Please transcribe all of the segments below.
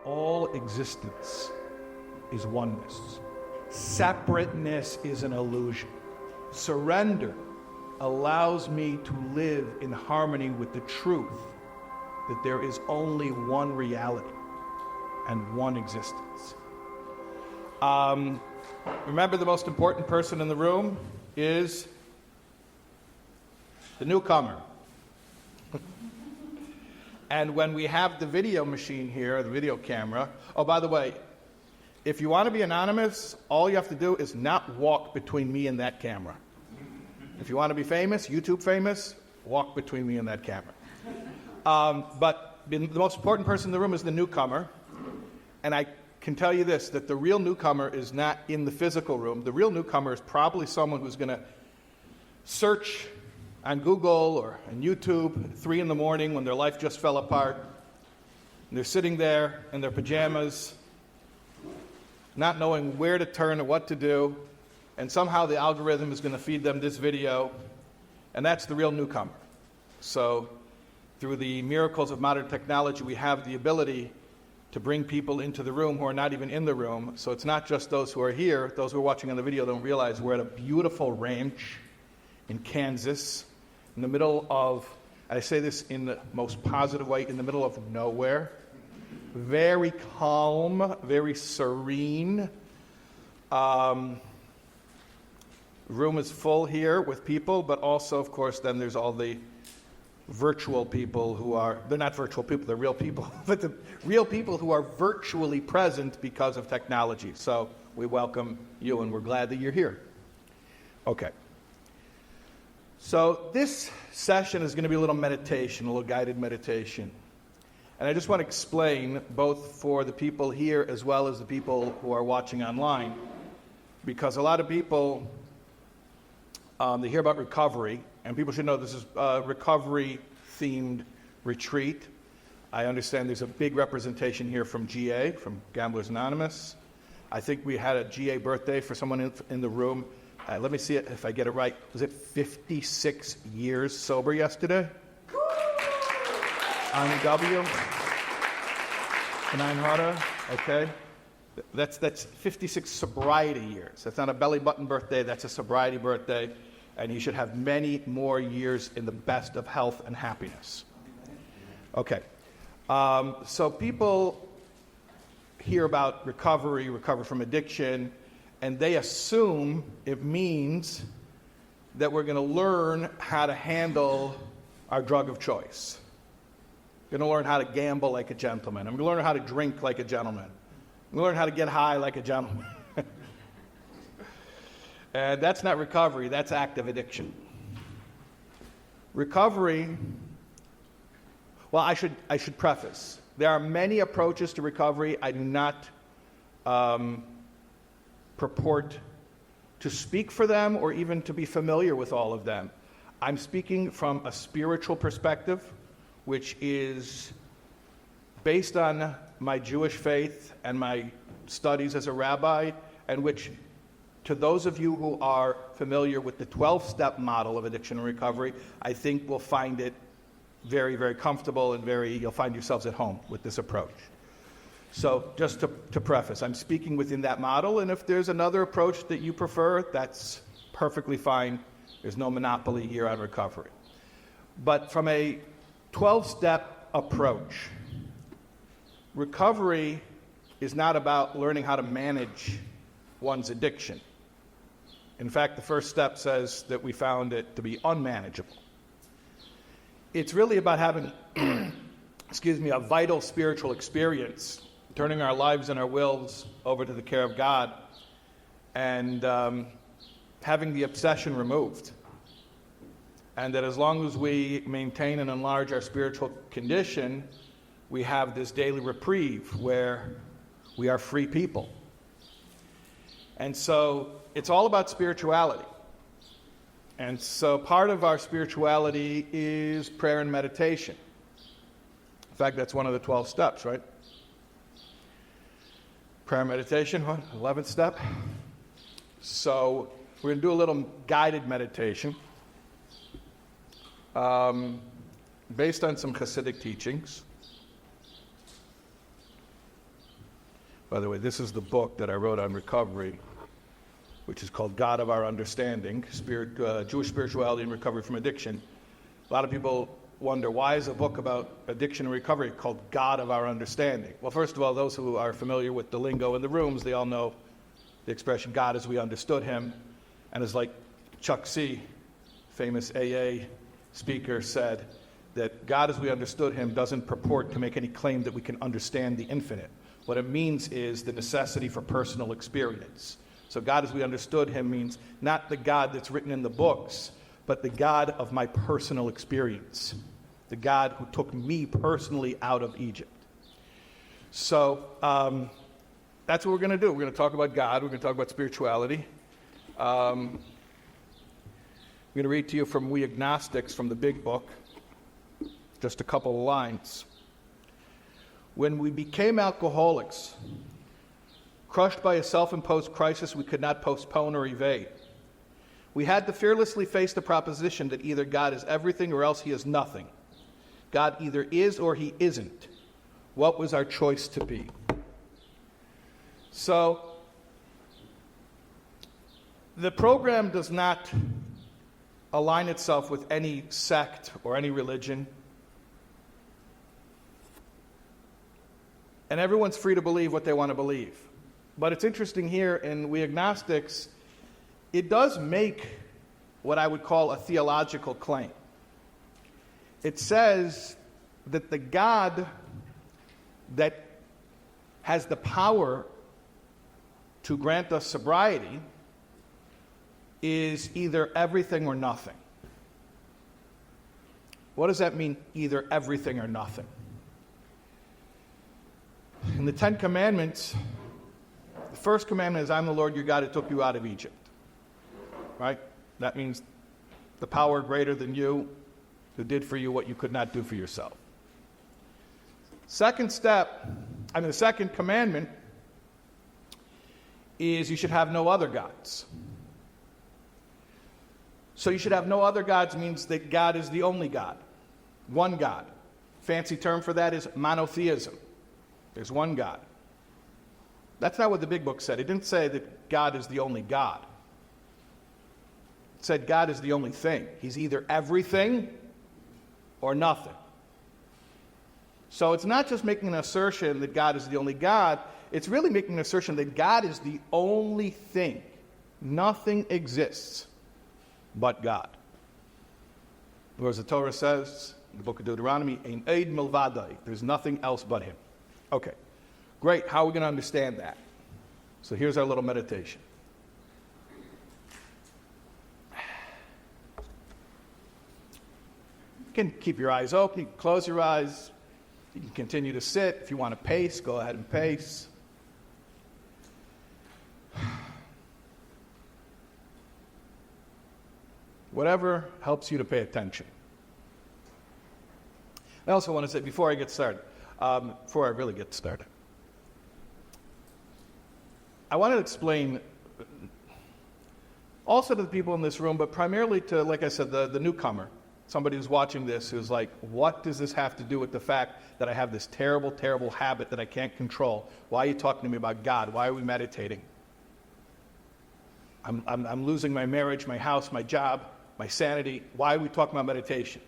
all existence is oneness. Separateness is an illusion. Surrender allows me to live in harmony with the truth that there is only one reality and one existence. Remember, the most important person in the room is the newcomer. And when we have the video machine here, the video camera, oh, by the way, if you want to be anonymous, all you have to do is not walk between me and that camera. If you want to be famous, YouTube famous, walk between me and that camera. But the most important person in the room is the newcomer. And I can tell you this, that the real newcomer is not in the physical room. The real newcomer is probably someone who's going to search on Google or on YouTube at 3 in the morning when their life just fell apart. And they're sitting there in their pajamas, not knowing where to turn or what to do. And somehow the algorithm is going to feed them this video. And that's the real newcomer. So through the miracles of modern technology, we have the ability to bring people into the room who are not even in the room. So it's not just those who are here. Those who are watching on the video don't realize we're at a beautiful ranch in Kansas, in the middle of, I say this in the most positive way, in the middle of nowhere. Very calm, very serene. Room is full here with people, but also, of course, then there's all the virtual people who are, they're not virtual people, they're real people, but the real people who are virtually present because of technology. So we welcome you and we're glad that you're here. Okay. So this session is going to be a little meditation, a little guided meditation. And I just want to explain, both for the people here as well as the people who are watching online, because a lot of people, they hear about recovery, and people should know this is a recovery-themed retreat. I understand there's a big representation here from GA, from Gamblers Anonymous. I think we had a GA birthday for someone in the room. Let me see it if I get it right. Was it 56 years sober yesterday? Ani W. Aneinhardt. Okay. That's 56 sobriety years. That's not a belly button birthday. That's a sobriety birthday. And you should have many more years in the best of health and happiness. Okay. So people hear about recovery from addiction, and they assume it means that we're going to learn how to handle our drug of choice. We're going to learn how to gamble like a gentleman. I'm going to learn how to drink like a gentleman. I'm going to learn how to get high like a gentleman. And that's not recovery, that's active addiction. Recovery, well, I should preface. There are many approaches to recovery. I do not purport to speak for them or even to be familiar with all of them. I'm speaking from a spiritual perspective, which is based on my Jewish faith and my studies as a rabbi, and which, to those of you who are familiar with the 12-step model of addiction and recovery, I think will find it very, very comfortable and you'll find yourselves at home with this approach. So just to preface, I'm speaking within that model, and if there's another approach that you prefer, that's perfectly fine. There's no monopoly here on recovery. But from a 12-step approach, recovery is not about learning how to manage one's addiction. In fact, the first step says that we found it to be unmanageable. It's really about having, a vital spiritual experience, turning our lives and our wills over to the care of God, and having the obsession removed. And that as long as we maintain and enlarge our spiritual condition, we have this daily reprieve where we are free people. And so it's all about spirituality. And so part of our spirituality is prayer and meditation. In fact, that's one of the 12 steps, right? Prayer and meditation, 11th step. So we're going to do a little guided meditation based on some Hasidic teachings. By the way, this is the book that I wrote on recovery, which is called God of Our Understanding, Jewish Spirituality and Recovery from Addiction. A lot of people wonder, why is a book about addiction and recovery called God of Our Understanding? Well, first of all, those who are familiar with the lingo in the rooms, they all know the expression God as we understood him. And as like Chuck C., famous AA speaker, said, that God as we understood him doesn't purport to make any claim that we can understand the infinite. What it means is the necessity for personal experience. So God as we understood him means not the God that's written in the books, but the God of my personal experience. The God who took me personally out of Egypt. So that's what we're going to do. We're going to talk about God. We're going to talk about spirituality. I'm going to read to you from We Agnostics from the big book. Just a couple of lines. When we became alcoholics, crushed by a self-imposed crisis we could not postpone or evade, we had to fearlessly face the proposition that either God is everything or else he is nothing. God either is or he isn't. What was our choice to be? So, the program does not align itself with any sect or any religion. And everyone's free to believe what they want to believe. But it's interesting here in We Agnostics, it does make what I would call a theological claim. It says that the God that has the power to grant us sobriety is either everything or nothing. What does that mean, either everything or nothing? In the Ten Commandments, the first commandment is, I'm the Lord your God who took you out of Egypt. Right? That means the power greater than you who did for you what you could not do for yourself. The second commandment is you should have no other gods. So you should have no other gods means that God is the only God. One God. Fancy term for that is monotheism. There's one God. That's not what the big book said. It didn't say that God is the only God. It said God is the only thing. He's either everything or nothing. So it's not just making an assertion that God is the only God. It's really making an assertion that God is the only thing. Nothing exists but God. Or as the Torah says in the book of Deuteronomy, Ein Eid Milvadai. There's nothing else but him. Okay, great. How are we going to understand that? So here's our little meditation. You can keep your eyes open. You can close your eyes. You can continue to sit. If you want to pace, go ahead and pace. Whatever helps you to pay attention. I also want to say, before I really get started, I want to explain also to the people in this room, but primarily to, like I said, the newcomer, somebody who's watching this who's like, what does this have to do with the fact that I have this terrible, terrible habit that I can't control? Why are you talking to me about God? Why are we meditating? I'm losing my marriage, my house, my job, my sanity. Why are we talking about meditation?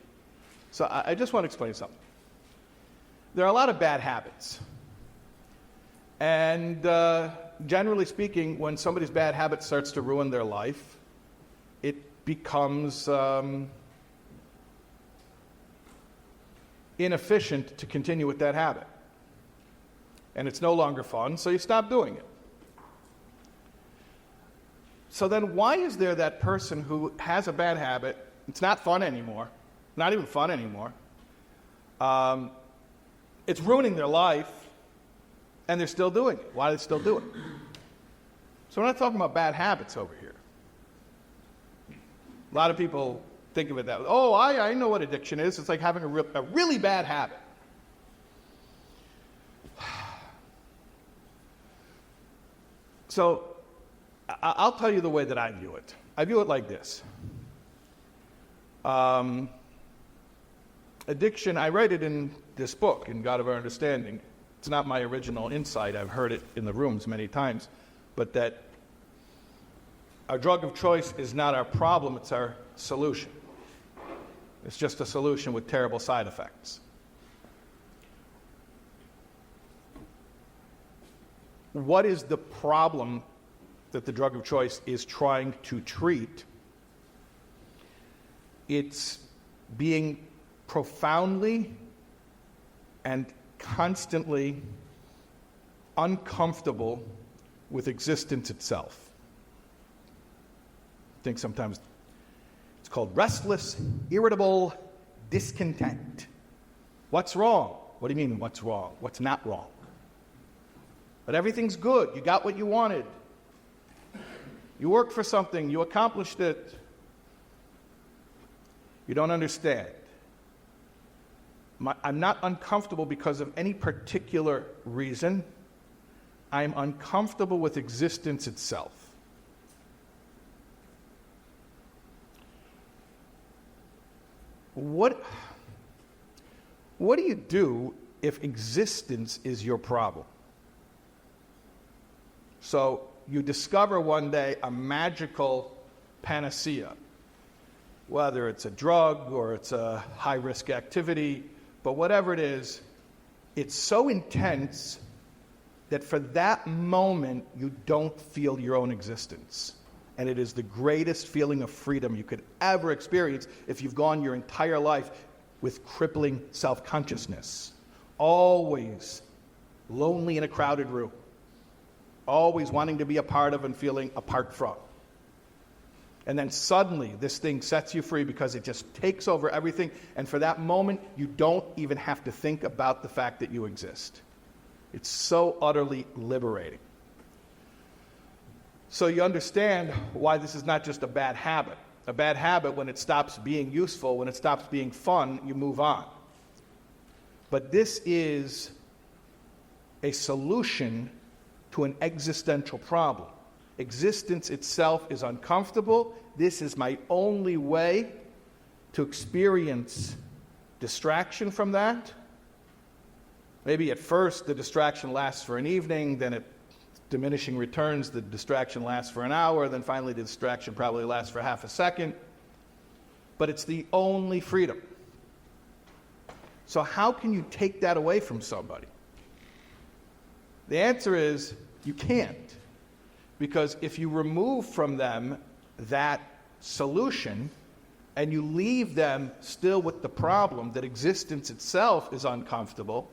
So I just want to explain something. There are a lot of bad habits. And generally speaking, when somebody's bad habit starts to ruin their life, it becomes inefficient to continue with that habit. And it's no longer fun, so you stop doing it. So then why is there that person who has a bad habit, it's not fun anymore, not even fun anymore, it's ruining their life, and they're still doing it? Why do they still do it? So we're not talking about bad habits over here. A lot of people think of it that way. Oh, I know what addiction is. It's like having a really bad habit. So I'll tell you the way that I view it. I view it like this. Addiction, I write it in this book, in God of Our Understanding. it's not my original insight, I've heard it in the rooms many times, but that our drug of choice is not our problem, it's our solution. It's just a solution with terrible side effects. What is the problem that the drug of choice is trying to treat? It's being profoundly and constantly uncomfortable with existence itself. I think sometimes it's called restless, irritable discontent. What's wrong? What do you mean, what's wrong? What's not wrong? But everything's good. You got what you wanted. You worked for something. You accomplished it. You don't understand. I'm not uncomfortable because of any particular reason. I'm uncomfortable with existence itself. What do you do if existence is your problem? So you discover one day a magical panacea, whether it's a drug or it's a high-risk activity, but whatever it is, it's so intense that for that moment you don't feel your own existence. And it is the greatest feeling of freedom you could ever experience if you've gone your entire life with crippling self-consciousness. Always lonely in a crowded room. Always wanting to be a part of and feeling apart from. And then suddenly this thing sets you free because it just takes over everything. And for that moment, you don't even have to think about the fact that you exist. It's so utterly liberating. So you understand why this is not just a bad habit. A bad habit, when it stops being useful, when it stops being fun, you move on. But this is a solution to an existential problem. Existence itself is uncomfortable. This is my only way to experience distraction from that. Maybe at first the distraction lasts for an evening, then at diminishing returns, the distraction lasts for an hour, then finally the distraction probably lasts for half a second. But it's the only freedom. So how can you take that away from somebody? The answer is you can't. Because if you remove from them that solution and you leave them still with the problem that existence itself is uncomfortable,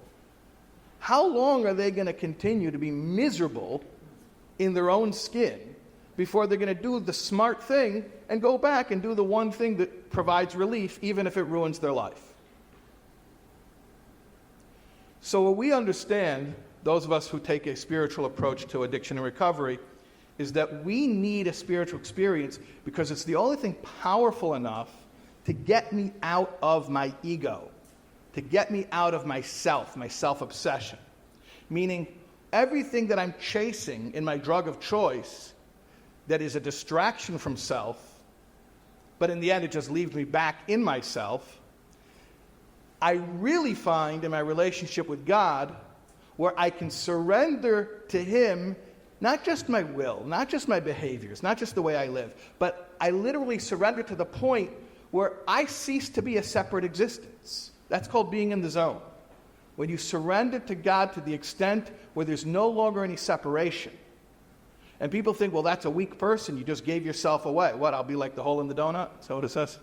how long are they going to continue to be miserable in their own skin before they're going to do the smart thing and go back and do the one thing that provides relief, even if it ruins their life? So what we understand, those of us who take a spiritual approach to addiction and recovery, is that we need a spiritual experience because it's the only thing powerful enough to get me out of my ego, to get me out of myself, my self-obsession. Meaning, everything that I'm chasing in my drug of choice that is a distraction from self, but in the end it just leaves me back in myself, I really find in my relationship with God where I can surrender to Him not just my will, not just my behaviors, not just the way I live, but I literally surrender to the point where I cease to be a separate existence. That's called being in the zone. When you surrender to God to the extent where there's no longer any separation. And people think, well, that's a weak person. You just gave yourself away. What, I'll be like the hole in the donut? Is that what it says?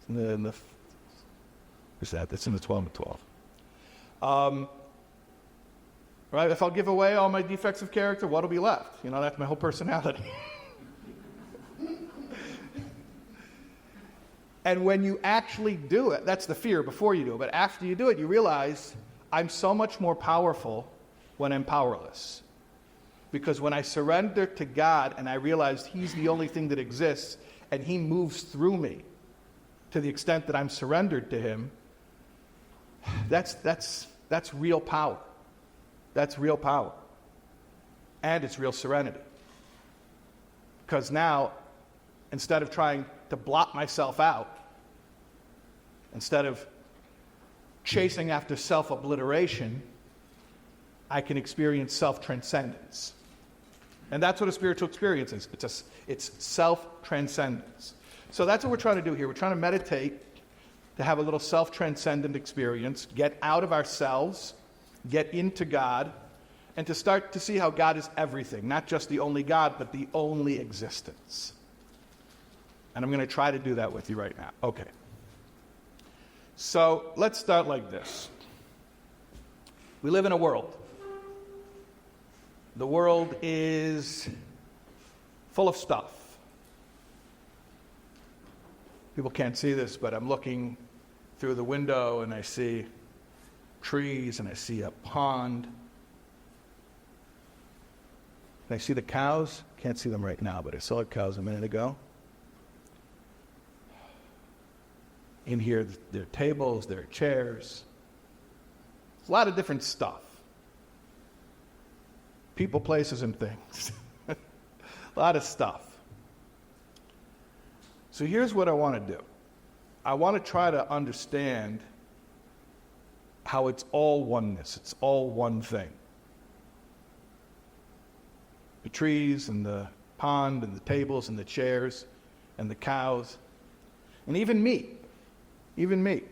Where's that? That's in the 12 and 12. Right? If I'll give away all my defects of character, what'll be left? You know, that's my whole personality. And when you actually do it, that's the fear before you do it, but after you do it, you realize I'm so much more powerful when I'm powerless. Because when I surrender to God and I realize He's the only thing that exists and He moves through me to the extent that I'm surrendered to Him, that's real power. That's real power. And it's real serenity. Because now, instead of trying to blot myself out, instead of chasing after self-obliteration, I can experience self-transcendence. And that's what a spiritual experience is. It's self-transcendence. So that's what we're trying to do here. We're trying to meditate, to have a little self-transcendent experience, get out of ourselves, get into God, and to start to see how God is everything. Not just the only God, but the only existence. And I'm going to try to do that with you right now. Okay. So let's start like this. We live in a world. The world is full of stuff. People can't see this, but I'm looking through the window and I see trees and I see a pond. And I see the cows. Can't see them right now, but I saw the cows a minute ago. In here, there are tables, there are chairs. There's a lot of different stuff. People, places, and things. A lot of stuff. So here's what I want to do. I want to try to understand how it's all oneness. It's all one thing. The trees and the pond and the tables and the chairs and the cows and even me. Even me.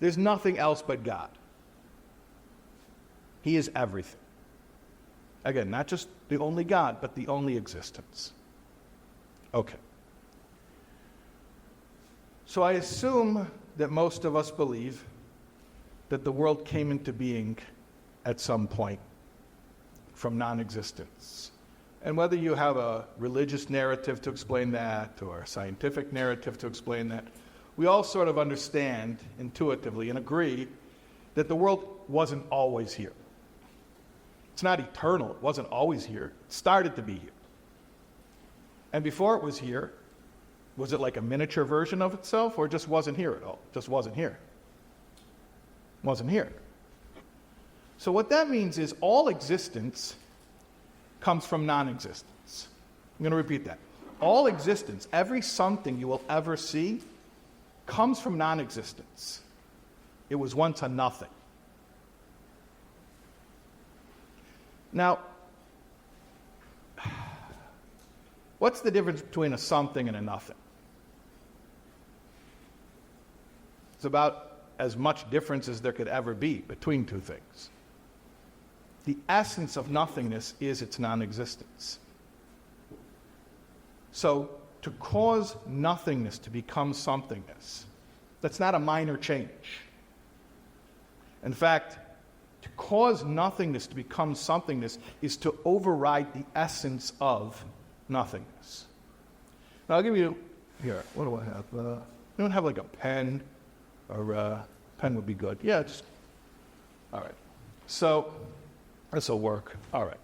There's nothing else but God. He is everything. Again, not just the only God, but the only existence. Okay. So I assume that most of us believe that the world came into being at some point from non-existence. And whether you have a religious narrative to explain that or a scientific narrative to explain that, we all sort of understand intuitively and agree that the world wasn't always here. It's not eternal. It wasn't always here. It started to be here. And before it was here, was it like a miniature version of itself, or it just wasn't here at all? It just wasn't here. It wasn't here. So what that means is all existence comes from non-existence. I'm going to repeat that. All existence, every something you will ever see, comes from non-existence. It was once a nothing. Now, what's the difference between a something and a nothing? It's about as much difference as there could ever be between two things. The essence of nothingness is its non-existence. So, to cause nothingness to become somethingness, that's not a minor change. In fact, to cause nothingness to become somethingness is to override the essence of nothingness. Now, I'll give you, here, what do I have? You don't have like a pen, or a pen would be good. Yeah, just, all right. So, this will work. All right.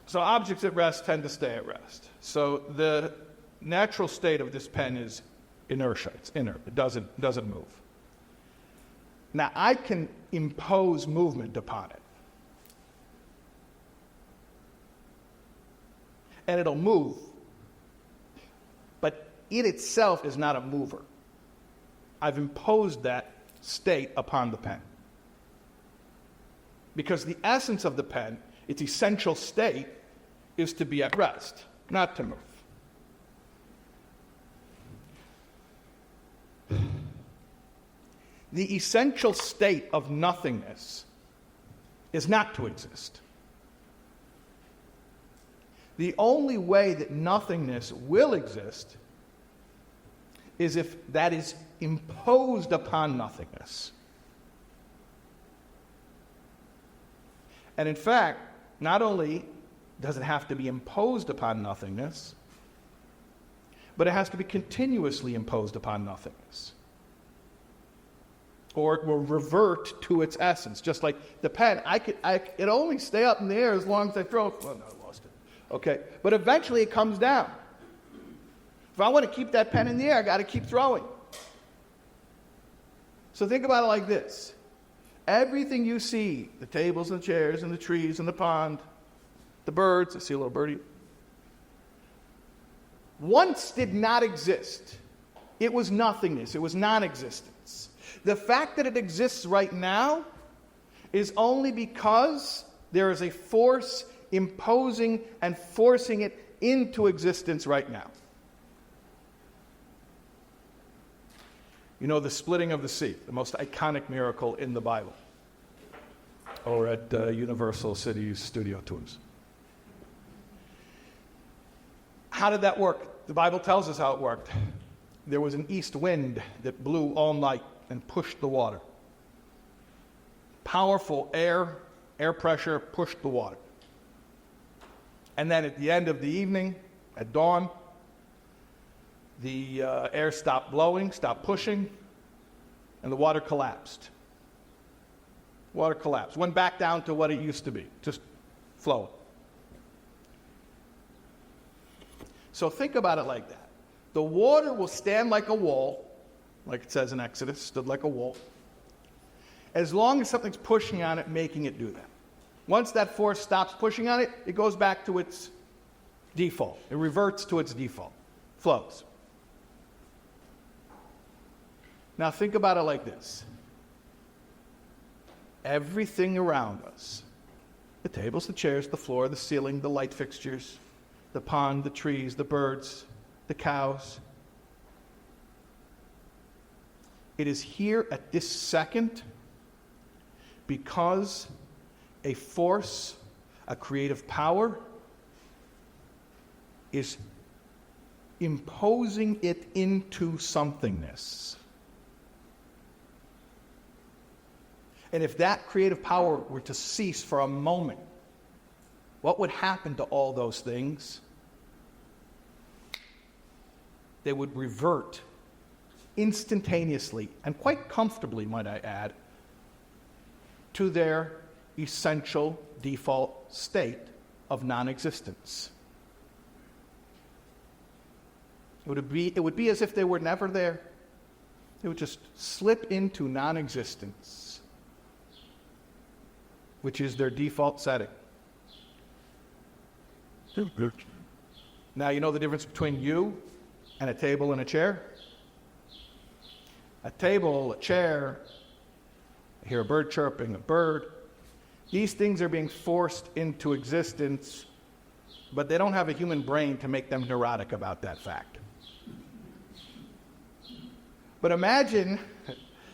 So objects at rest tend to stay at rest. So the natural state of this pen is inertia. It's inert. It doesn't move. Now I can impose movement upon it. And it'll move. But it itself is not a mover. I've imposed that state upon the pen. Because the essence of the pen, its essential state, is to be at rest, not to move. The essential state of nothingness is not to exist. The only way that nothingness will exist is if that is imposed upon nothingness. And in fact, not only does it have to be imposed upon nothingness, but it has to be continuously imposed upon nothingness. Or it will revert to its essence. Just like the pen, it only stay up in the air as long as I throw it. Oh, no, I lost it. Okay, but eventually it comes down. If I want to keep that pen in the air, I got to keep throwing. So think about it like this. Everything you see, the tables and the chairs and the trees and the pond, the birds, I see a little birdie, once did not exist. It was nothingness. It was non-existence. The fact that it exists right now is only because there is a force imposing and forcing it into existence right now. You know the splitting of the sea, the most iconic miracle in the Bible, or at Universal Cities studio tours. How did that work? The Bible tells us how it worked. There was an east wind that blew all night and pushed the water. Powerful air pressure pushed the water. And then at the end of the evening, at dawn, the air stopped blowing, stopped pushing, and the water collapsed. Water collapsed. Went back down to what it used to be, just flowing. So think about it like that. The water will stand like a wall, like it says in Exodus, stood like a wall, as long as something's pushing on it, making it do that. Once that force stops pushing on it, it goes back to its default. It reverts to its default. Flows. Now think about it like this. Everything around us, the tables, the chairs, the floor, the ceiling, the light fixtures, the pond, the trees, the birds, the cows, it is here at this second because a force, a creative power, is imposing it into somethingness. And if that creative power were to cease for a moment, what would happen to all those things? They would revert instantaneously, and quite comfortably, might I add, to their essential default state of non-existence. It would be as if they were never there. They would just slip into non-existence, which is their default setting. Now you know the difference between you and a table and a chair? A table, a chair, I hear a bird chirping, a bird. These things are being forced into existence, but they don't have a human brain to make them neurotic about that fact. But imagine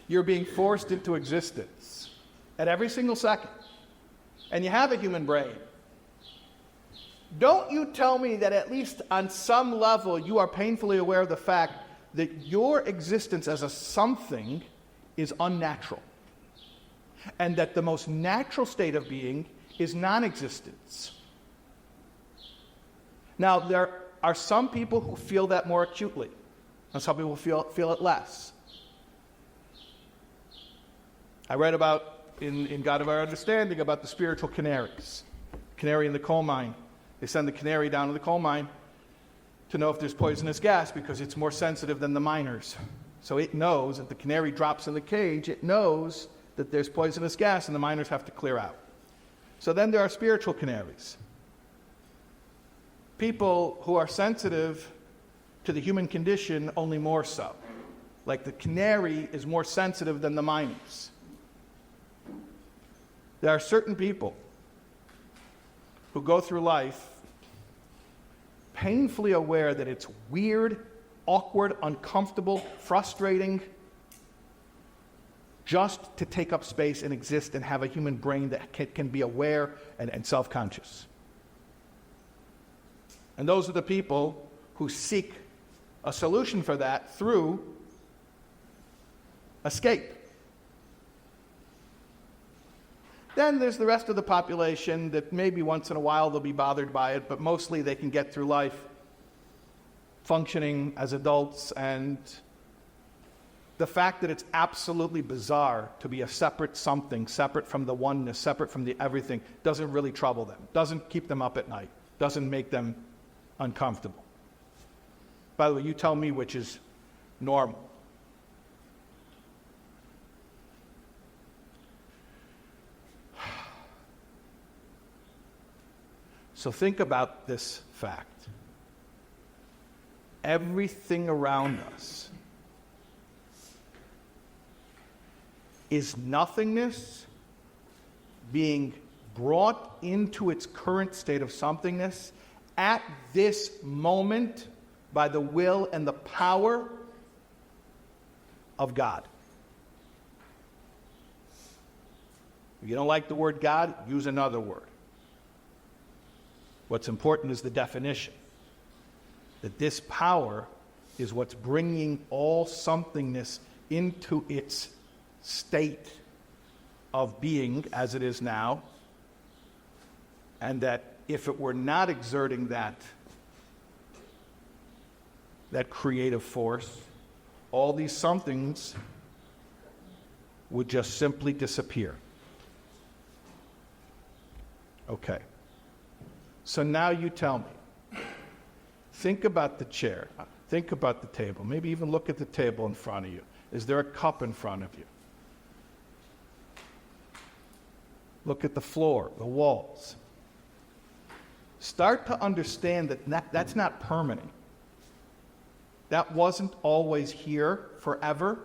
you're being forced into existence at every single second, and you have a human brain. Don't you tell me that at least on some level you are painfully aware of the fact that your existence as a something is unnatural, and that the most natural state of being is non-existence. Now, there are some people who feel that more acutely, and some people feel it less. I read about, in God of Our Understanding, about the spiritual canaries. Canary in the coal mine. They send the canary down to the coal mine to know if there's poisonous gas because it's more sensitive than the miners. So it knows if the canary drops in the cage, it knows that there's poisonous gas and the miners have to clear out. So then there are spiritual canaries. People who are sensitive to the human condition, only more so. Like the canary is more sensitive than the miners. There are certain people who go through life painfully aware that it's weird, awkward, uncomfortable, frustrating just to take up space and exist and have a human brain that can be aware and self-conscious. And those are the people who seek a solution for that through escape. Then there's the rest of the population that maybe once in a while they'll be bothered by it, but mostly they can get through life functioning as adults, and the fact that it's absolutely bizarre to be a separate something, separate from the oneness, separate from the everything, doesn't really trouble them, doesn't keep them up at night, doesn't make them uncomfortable. By the way, you tell me which is normal. So think about this fact. Everything around us is nothingness being brought into its current state of somethingness at this moment by the will and the power of God. If you don't like the word God, use another word. What's important is the definition. That this power is what's bringing all somethingness into its state of being as it is now, and that if it were not exerting that creative force, all these somethings would just simply disappear. Okay. So now you tell me. Think about the chair. Think about the table. Maybe even look at the table in front of you. Is there a cup in front of you? Look at the floor, the walls. Start to understand that that's not permanent. That wasn't always here forever.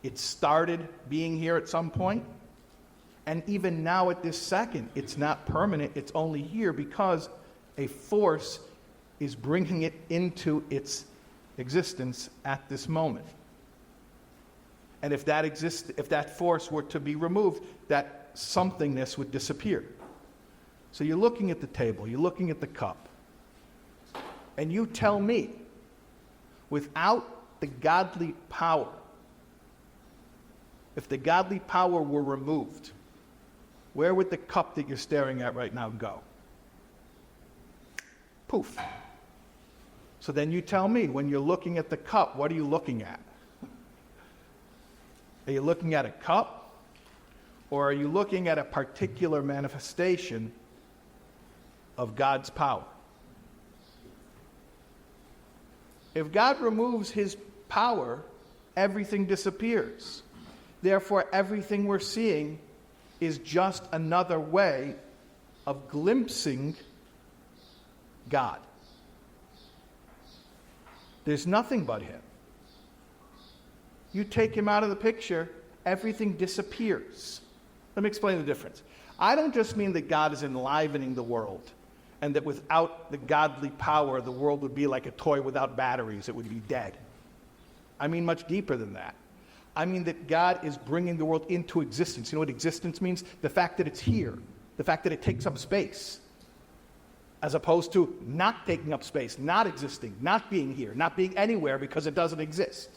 It started being here at some point. And even now at this second, it's not permanent. It's only here because a force is bringing it into its existence at this moment. And if that force were to be removed, that somethingness would disappear. So you're looking at the table, you're looking at the cup, and you tell me, without the godly power, if the godly power were removed, where would the cup that you're staring at right now go? Poof. So then you tell me, when you're looking at the cup, what are you looking at? Are you looking at a cup? Or are you looking at a particular manifestation of God's power? If God removes his power, everything disappears. Therefore, everything we're seeing is just another way of glimpsing God. There's nothing but him. You take him out of the picture, everything disappears. Let me explain the difference. I don't just mean that God is enlivening the world and that without the godly power, the world would be like a toy without batteries. It would be dead. I mean much deeper than that. I mean that God is bringing the world into existence. You know what existence means? The fact that it's here. The fact that it takes up space. As opposed to not taking up space, not existing, not being here, not being anywhere because it doesn't exist.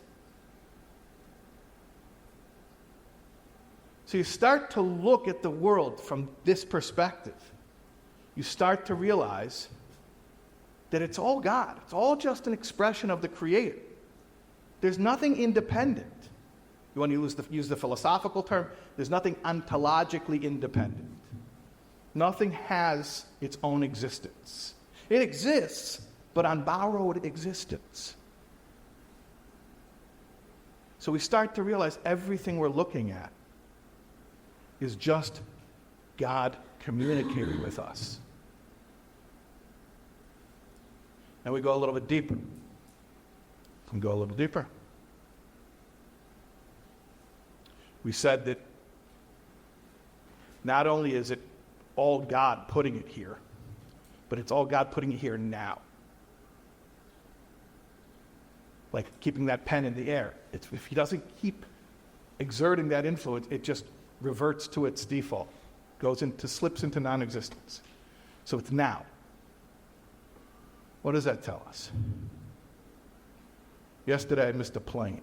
So you start to look at the world from this perspective. You start to realize that it's all God. It's all just an expression of the Creator. There's nothing independent. You want to use the philosophical term? There's nothing ontologically independent. Nothing has its own existence. It exists, but on borrowed existence. So we start to realize everything we're looking at is just God communicating with us. And we go a little bit deeper. We go a little deeper. We said that not only is it all God putting it here, but it's all God putting it here now. Like keeping that pen in the air. If he doesn't keep exerting that influence, it just reverts to its default, slips into non-existence. So it's now. What does that tell us? Yesterday I missed a plane.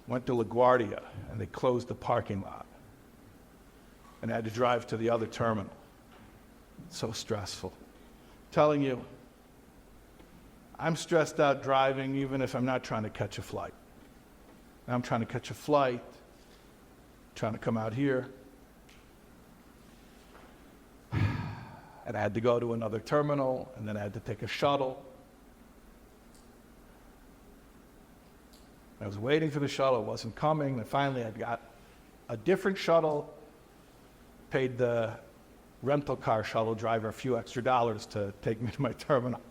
Went to LaGuardia and they closed the parking lot. And I had to drive to the other terminal. So stressful. Telling you, I'm stressed out driving even if I'm not trying to catch a flight. I'm trying to catch a flight, trying to come out here. And I had to go to another terminal, and then I had to take a shuttle. I was waiting for the shuttle, it wasn't coming, and finally I got a different shuttle, paid the rental car shuttle driver a few extra dollars to take me to my terminal.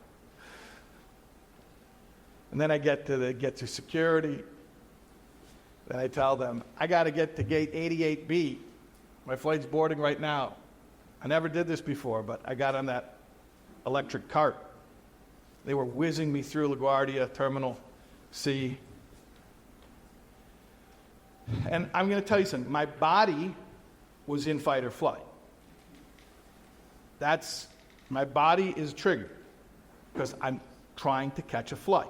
And then I get to security, Then I tell them, I got to get to gate 88B. My flight's boarding right now. I never did this before, but I got on that electric cart. They were whizzing me through LaGuardia, Terminal C. And I'm going to tell you something. My body was in fight or flight. My body is triggered because I'm trying to catch a flight.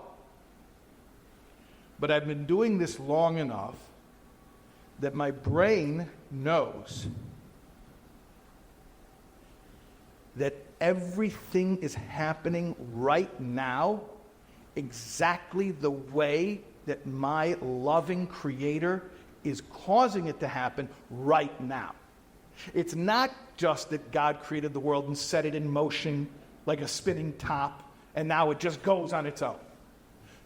But I've been doing this long enough that my brain knows that everything is happening right now exactly the way that my loving Creator is causing it to happen right now. It's not just that God created the world and set it in motion like a spinning top and now it just goes on its own.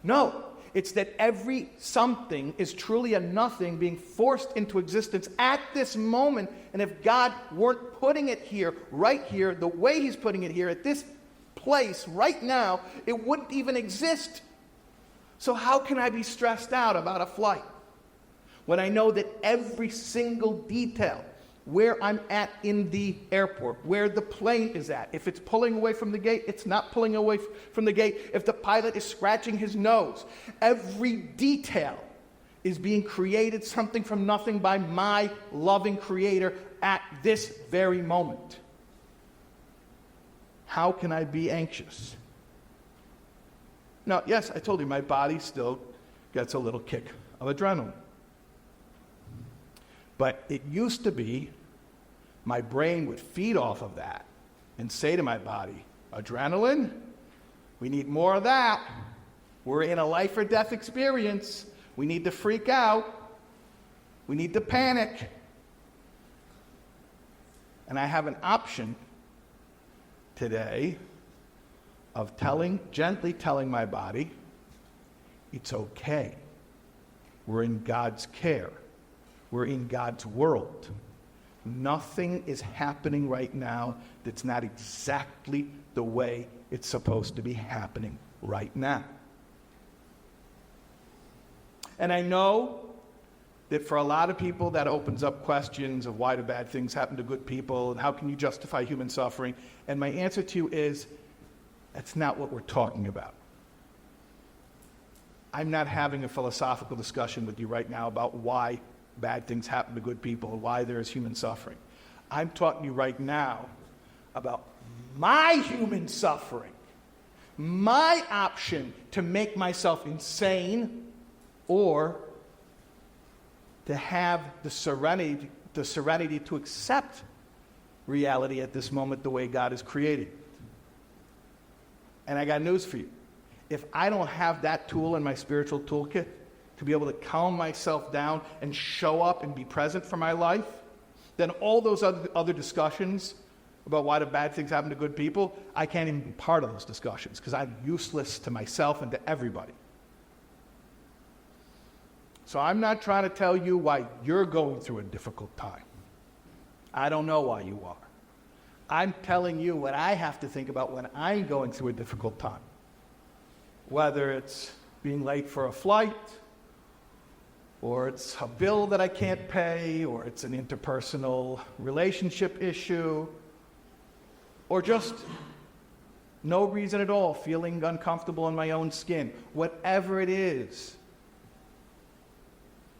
No, it's that every something is truly a nothing being forced into existence at this moment. And if God weren't putting it here, right here, the way He's putting it here at this place right now, it wouldn't even exist. So how can I be stressed out about a flight when I know that every single detail, where I'm at in the airport, where the plane is at, if it's pulling away from the gate, it's not pulling away from the gate, if the pilot is scratching his nose, every detail is being created something from nothing by my loving Creator at this very moment. How can I be anxious? Now, yes, I told you my body still gets a little kick of adrenaline. But it used to be my brain would feed off of that and say to my body, adrenaline, we need more of that. We're in a life or death experience. We need to freak out. We need to panic. And I have an option today of gently telling my body, it's okay. We're in God's care. We're in God's world. Nothing is happening right now that's not exactly the way it's supposed to be happening right now. And I know that for a lot of people that opens up questions of why do bad things happen to good people and how can you justify human suffering? And my answer to you is, that's not what we're talking about. I'm not having a philosophical discussion with you right now about why bad things happen to good people and why there is human suffering. I'm talking to you right now about my human suffering, my option to make myself insane or to have the serenity to accept reality at this moment the way God has created. And I got news for you. If I don't have that tool in my spiritual toolkit to be able to calm myself down and show up and be present for my life, then all those other discussions about why do bad things happen to good people, I can't even be part of those discussions because I'm useless to myself and to everybody. So I'm not trying to tell you why you're going through a difficult time. I don't know why you are. I'm telling you what I have to think about when I'm going through a difficult time. Whether it's being late for a flight, or it's a bill that I can't pay, or it's an interpersonal relationship issue, or just no reason at all, feeling uncomfortable in my own skin. Whatever it is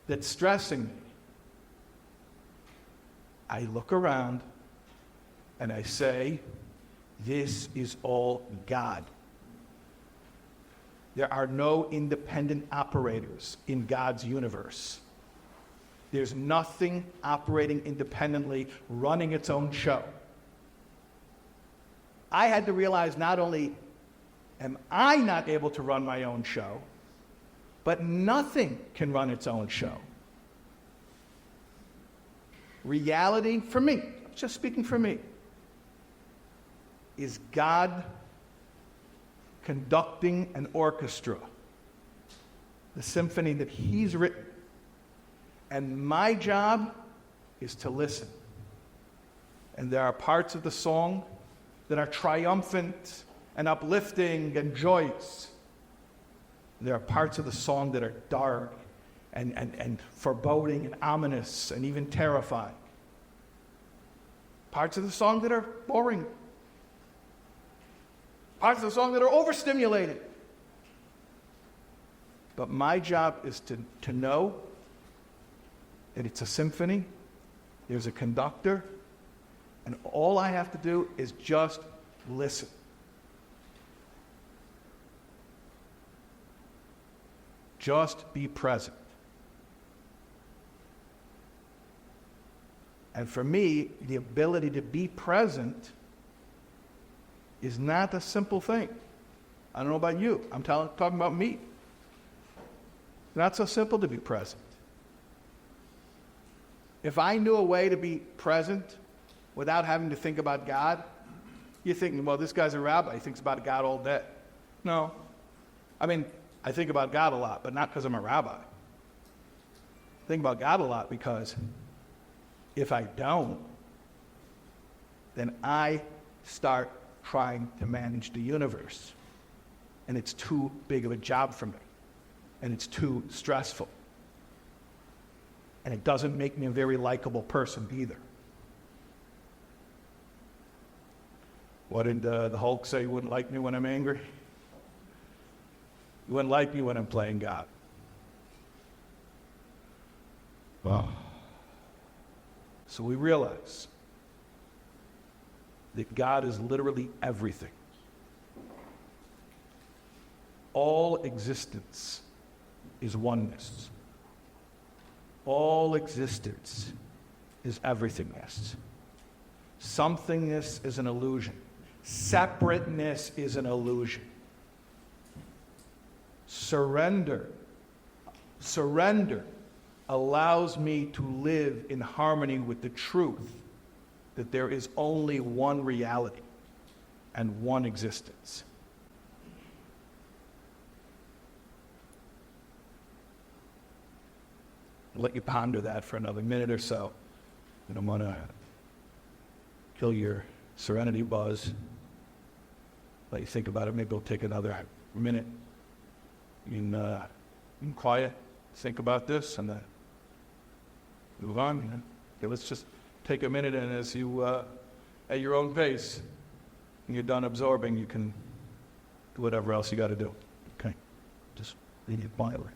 that's stressing me, I look around and I say, this is all God. There are no independent operators in God's universe. There's nothing operating independently, running its own show. I had to realize not only am I not able to run my own show, but nothing can run its own show. Reality, for me, just speaking for me, is God conducting an orchestra, the symphony that He's written. And my job is to listen. And there are parts of the song that are triumphant and uplifting and joyous. There are parts of the song that are dark and foreboding and ominous and even terrifying. Parts of the song that are boring. Parts of the song that are overstimulated. But my job is to know that it's a symphony, there's a conductor, and all I have to do is just listen. Just be present. And for me, the ability to be present is not a simple thing. I don't know about you. I'm talking about me. It's not so simple to be present. If I knew a way to be present without having to think about God, you're thinking, well, this guy's a rabbi. He thinks about God all day. No. I mean, I think about God a lot, but not because I'm a rabbi. I think about God a lot because if I don't, then I start trying to manage the universe. And it's too big of a job for me. And it's too stressful. And it doesn't make me a very likable person either. What did the Hulk say? You wouldn't like me when I'm angry? You wouldn't like me when I'm playing God. Wow. So we realize that God is literally everything. All existence is oneness. All existence is everything-ness. Somethingness is an illusion. Separateness is an illusion. Surrender allows me to live in harmony with the truth that there is only one reality and one existence. I'll let you ponder that for another minute or so. And I'm going to kill your serenity buzz. Let you think about it. Maybe it'll take another minute. You can quiet, think about this, and then move on. Okay, let's just take a minute, and as you, at your own pace, when you're done absorbing, you can do whatever else you got to do. Okay, just leave it quietly.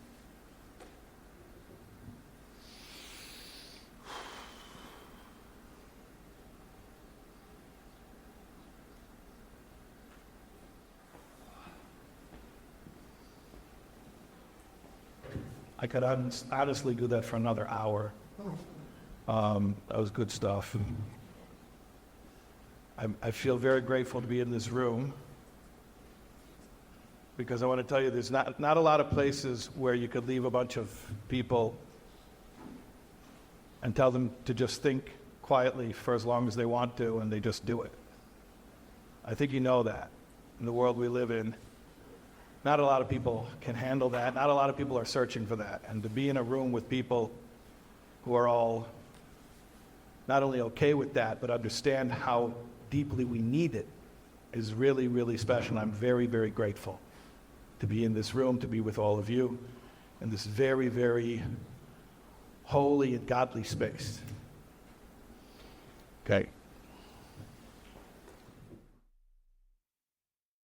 I could honestly do that for another hour. That was good stuff. I feel very grateful to be in this room because I want to tell you there's not a lot of places where you could leave a bunch of people and tell them to just think quietly for as long as they want to, and they just do it. I think you know that in the world we live in. Not a lot of people can handle that. Not a lot of people are searching for that. And to be in a room with people who are all not only okay with that, but understand how deeply we need it is really, really special. I'm very, very grateful to be in this room, to be with all of you in this very, very holy and godly space. Okay.